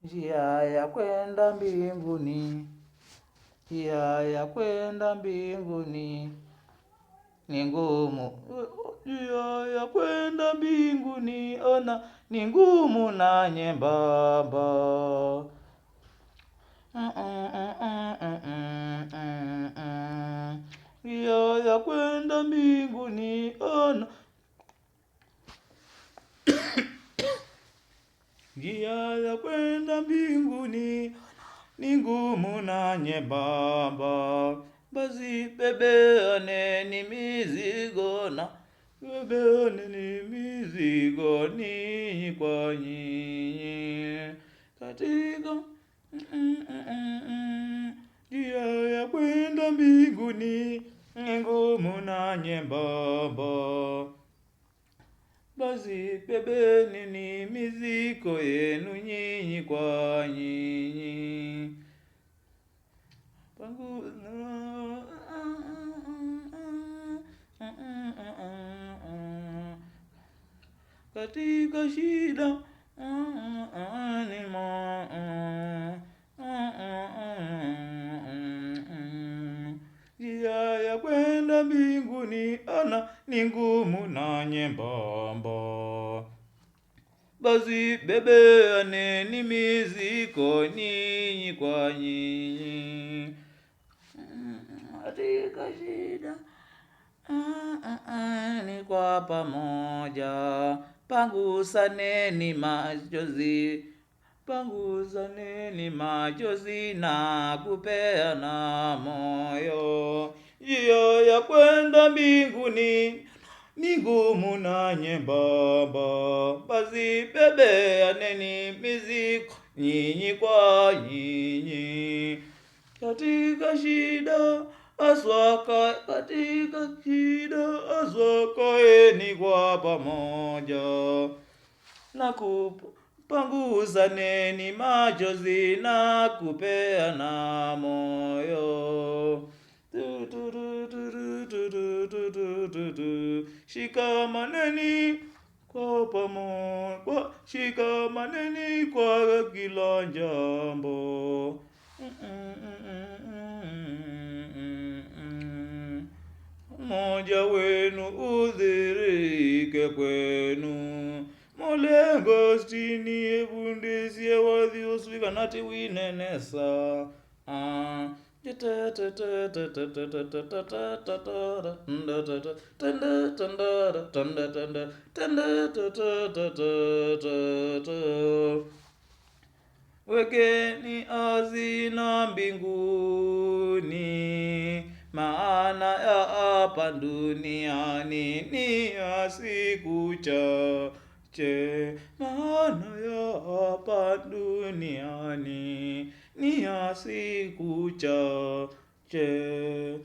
Njia ya kwenda mbinguni, njia ya kwenda mbinguni ni ngumu. Njia ya kwenda mbinguni, ona ni ngumu na nyembamba. Njia ya kwenda mbinguni, ona njia ya kwenda mbinguni ni ngumu na nyembamba. Basi bebeaneni mizigo na bebeaneni mizigo ninyi kwa nyinyi katika njia ya kwenda mbinguni ni ngumu na nyembamba. Basi bebeni mizigo yenu nyinyi kwa nyinyi. Katika shida njia ya kwenda mbinguni, ona ni ngumu na nyembamba. Basi bebeaneni mizigo ninyi kwa nyinyi katika shida ni kwa pamoja. Pangusaneni machozi, pangusaneni machozi na kupeana moyo. Njia ya kwenda mbinguni ni ngumu na nyembamba. Basi bebeaneni mizigo nyinyi kwa nyinyi katika shida katika shida kaeni kwa pamoja na panguzaneni machozi na kupeana moyo. Shikamaneni kwa pamoja, shikamaneni kwa kila jambo. Moja wenu udhirike kwenu. Molengo stini ebundesie wathi uswika nati winenesa. Wekeni hazina mbinguni, maana ya hapa duniani ni ya siku chache. Maana ya hapa duniani ni ya siku chache.